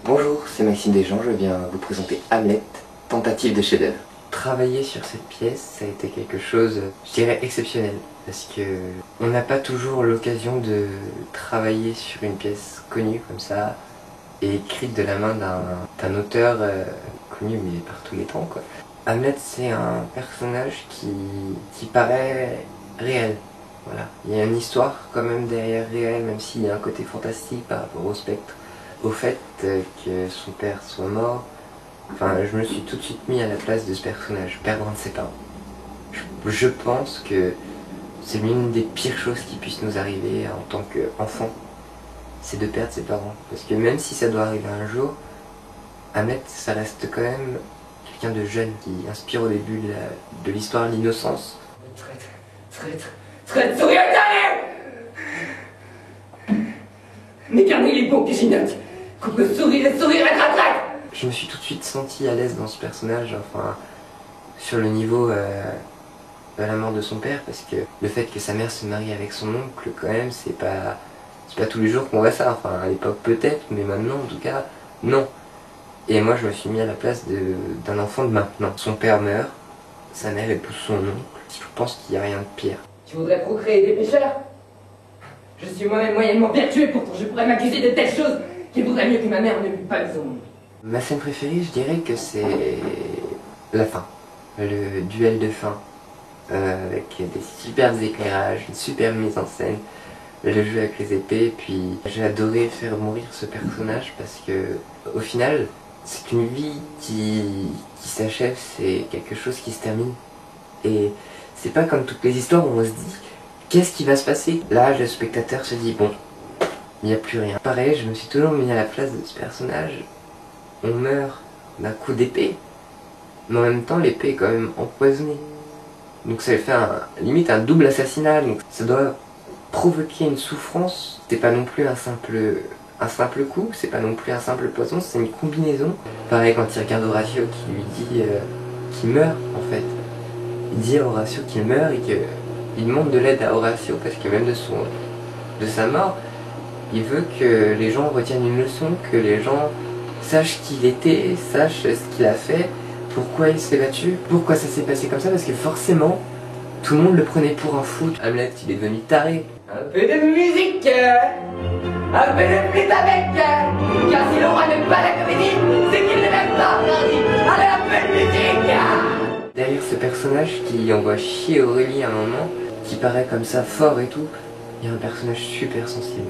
Bonjour, c'est Maxime Desjean, je viens vous présenter Hamlet, tentative de chef-d'œuvre. Travailler sur cette pièce, ça a été quelque chose, je dirais, exceptionnel. Parce que on n'a pas toujours l'occasion de travailler sur une pièce connue comme ça, et écrite de la main d'un auteur connu mais par tous les temps, quoi. Hamlet, c'est un personnage qui paraît réel. Voilà. Il y a une histoire quand même derrière réelle, même s'il y a un côté fantastique par rapport au spectre. Au fait que son père soit mort, enfin, je me suis tout de suite mis à la place de ce personnage, perdre un de ses parents. Je pense que c'est l'une des pires choses qui puissent nous arriver en tant qu'enfant, c'est de perdre ses parents. Parce que même si ça doit arriver un jour, Hamlet, ça reste quand même quelqu'un de jeune qui inspire au début de l'histoire l'innocence. Traite, sourire derrière. Mais garder les bons que j'y note. Coupe le sourire et traite. Je me suis tout de suite senti à l'aise dans ce personnage, enfin, sur le niveau de la mort de son père, parce que le fait que sa mère se marie avec son oncle, quand même, c'est pas tous les jours qu'on voit ça, enfin, à l'époque peut-être, mais maintenant, en tout cas, non. Et moi, je me suis mis à la place d'un enfant de maintenant. Son père meurt, sa mère épouse son oncle, je pense qu'il n'y a rien de pire. Tu voudrais procréer des pécheurs? Je suis moi-même moyennement vertueux, pourtant je pourrais m'accuser de telles choses qu'il vaudrait mieux que ma mère ne m'eût pas mis au monde. Ma scène préférée, je dirais que c'est la fin, le duel de fin, avec des superbes éclairages, une superbe mise en scène, le jeu avec les épées, et puis j'ai adoré faire mourir ce personnage parce que, au final, c'est une vie qui s'achève, c'est quelque chose qui se termine, et c'est pas comme toutes les histoires où on se dit qu'est-ce qui va se passer. Là, le spectateur se dit bon, il n'y a plus rien. Pareil, je me suis toujours mis à la place de ce personnage. On meurt d'un coup d'épée, mais en même temps l'épée est quand même empoisonnée. Donc ça fait limite un double assassinat, donc ça doit provoquer une souffrance. C'est pas non plus un simple coup, c'est pas non plus un simple poison, c'est une combinaison. Pareil quand il regarde Horatio qui lui dit qu'il meurt en fait. Il dit à Horatio qu'il meurt et qu'il demande de l'aide à Horatio parce que même de sa mort, il veut que les gens retiennent une leçon, que les gens sachent qui il était, sachent ce qu'il a fait, pourquoi il s'est battu, pourquoi ça s'est passé comme ça, parce que forcément, tout le monde le prenait pour un fou. Hamlet, il est devenu taré. Un peu de musique, un peu de flûte avec, car si le roi n'aime pas la comédie, c'est qu'il ne l'aime pas, allez, un peu de musique. Derrière ce personnage qui envoie chier Aurélie à un moment, qui paraît comme ça fort et tout, il y a un personnage super sensible.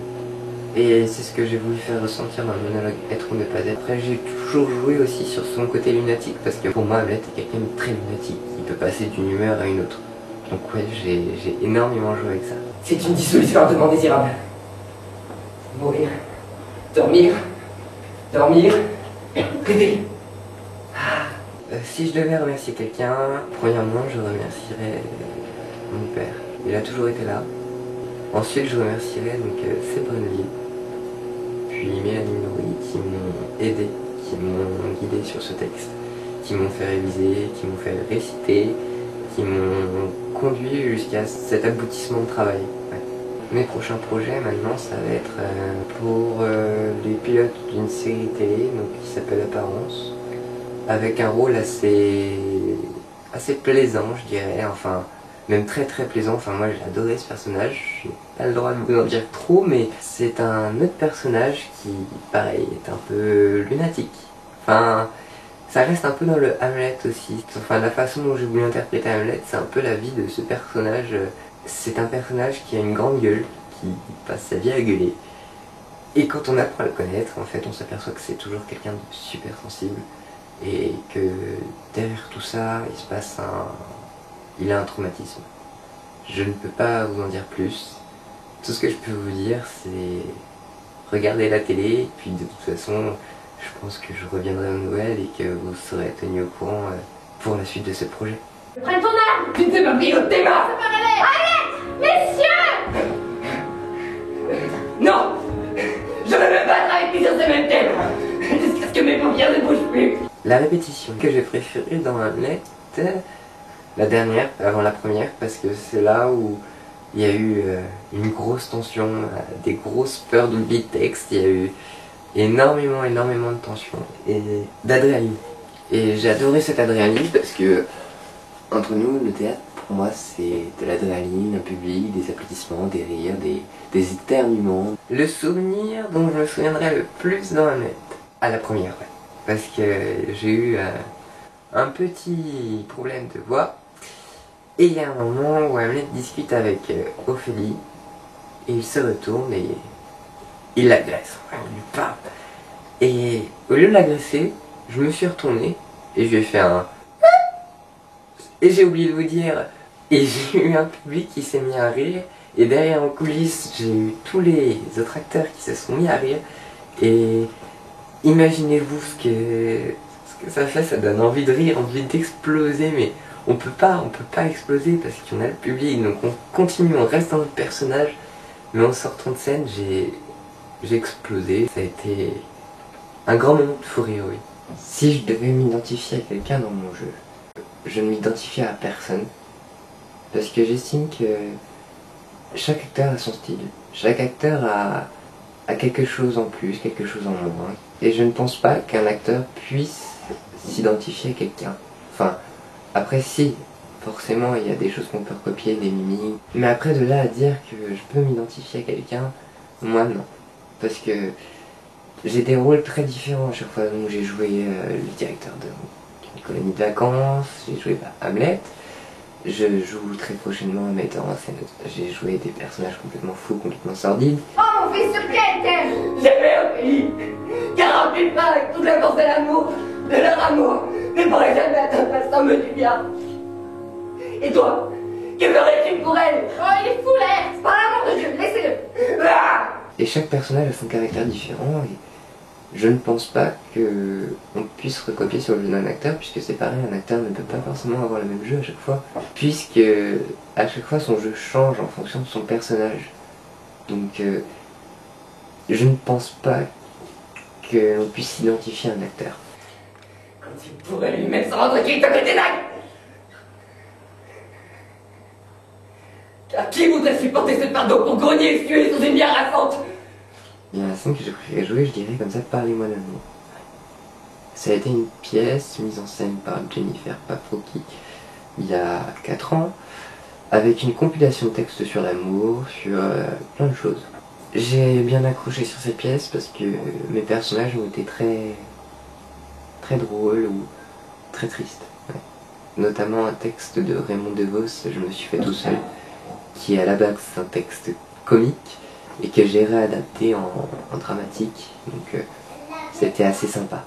Et c'est ce que j'ai voulu faire ressentir dans le monologue Être ou ne pas être. Après j'ai toujours joué aussi sur son côté lunatique parce que pour moi Hamlet est quelqu'un de très lunatique. Il peut passer d'une humeur à une autre. Donc ouais, j'ai énormément joué avec ça. C'est une dissolution ardemment désirable. Mourir, dormir, rêver. Si je devais remercier quelqu'un, premièrement je remercierais mon père. Il a toujours été là. Ensuite je remercierais donc Sébruneville, puis Mélanie Nourri qui m'ont aidé, qui m'ont guidé sur ce texte, qui m'ont fait réviser, qui m'ont fait réciter, qui m'ont conduit jusqu'à cet aboutissement de travail. Ouais. Mes prochains projets maintenant ça va être pour les pilotes d'une série télé donc, qui s'appelle Apparence, avec un rôle assez plaisant je dirais, enfin même très plaisant, enfin moi j'ai adoré ce personnage, j'ai pas le droit de vous en dire trop, mais c'est un autre personnage qui, pareil, est un peu lunatique. Enfin, ça reste un peu dans le Hamlet aussi, enfin la façon dont j'ai voulu interpréter Hamlet, c'est un peu la vie de ce personnage. C'est un personnage qui a une grande gueule, qui passe sa vie à gueuler, et quand on apprend à le connaître, en fait on s'aperçoit que c'est toujours quelqu'un de super sensible, et que derrière tout ça, il se passe il a un traumatisme. Je ne peux pas vous en dire plus. Tout ce que je peux vous dire, c'est regarder la télé, puis de toute façon, je pense que je reviendrai aux nouvelles et que vous serez tenus au courant pour la suite de ce projet. Prends ton arme. Tu ne sais pas pris au tes mains. Ça va aller. Allez, messieurs. Non. Je ne veux pas être avec lui sur ce même thème. Jusqu'à ce que mes paupières ne bougent plus. La répétition que j'ai préférée dans Hamlet, la dernière, avant la première, parce que c'est là où il y a eu une grosse tension, des grosses peurs d'oubli de texte, il y a eu énormément de tension et d'adrénaline. Et j'ai adoré cette adrénaline parce que, entre nous, le théâtre, pour moi, c'est de l'adrénaline, un public, des applaudissements, des rires, des éternuements. Le souvenir dont je me souviendrai le plus dans ma tête, à la première, ouais. Parce que j'ai eu un petit problème de voix. Et il y a un moment où Hamlet discute avec Ophélie. Et il se retourne et il l'agresse. On lui parle. Et au lieu de l'agresser, je me suis retourné et je lui ai fait un... Et j'ai oublié de vous dire, et j'ai eu un public qui s'est mis à rire, et derrière en coulisses, j'ai eu tous les autres acteurs qui se sont mis à rire, et imaginez-vous ce que ça fait, ça donne envie de rire, envie d'exploser, mais on peut pas exploser parce qu'on a le public, donc on continue, on reste dans notre personnage, mais en sortant de scène, j'ai explosé, ça a été un grand moment de fou rire, oui. Si je devais m'identifier à quelqu'un dans mon jeu, je ne m'identifie à personne, parce que j'estime que chaque acteur a son style, chaque acteur a quelque chose en plus, quelque chose en moins, et je ne pense pas qu'un acteur puisse s'identifier à quelqu'un. Enfin, après si, forcément il y a des choses qu'on peut recopier, des mimiques, mais après de là à dire que je peux m'identifier à quelqu'un, moi non, parce que j'ai des rôles très différents à chaque fois. Donc j'ai joué le directeur d'une colonie de vacances, j'ai joué Hamlet, je joue très prochainement un metteur en scène. J'ai joué des personnages complètement fous, complètement sordides. Oh mon fils sur quel j'aimais Ophélie, car rempli pas avec toute la force de l'amour, de leur amour, ne pourrait jamais atteindre la somme du bien. Et toi, que ferais-tu pour elle? Oh il est fou l'air, par l'amour de Dieu, laissez-le. Et chaque personnage a son caractère différent et je ne pense pas qu'on puisse recopier sur le jeu d'un acteur, puisque c'est pareil, un acteur ne peut pas forcément avoir le même jeu à chaque fois, puisque à chaque fois son jeu change en fonction de son personnage. Donc je ne pense pas qu'on puisse s'identifier à un acteur. Quand il pourrait lui-même se rendre quitte avec des nags. Car qui voudrait supporter ce fardeau pour grogner et suer sous une bière rassante? Il y a un scène que j'ai préféré jouer, je dirais comme ça, Parlez-moi d'amour. Ça a été une pièce mise en scène par Jennifer Paprocki il y a 4 ans, avec une compilation de textes sur l'amour, sur plein de choses. J'ai bien accroché sur cette pièce parce que mes personnages ont été très drôles ou très tristes. Ouais. Notamment un texte de Raymond DeVos, Je me suis fait tout seul, qui est à la base un texte comique, et que j'ai réadapté en dramatique, donc c'était assez sympa.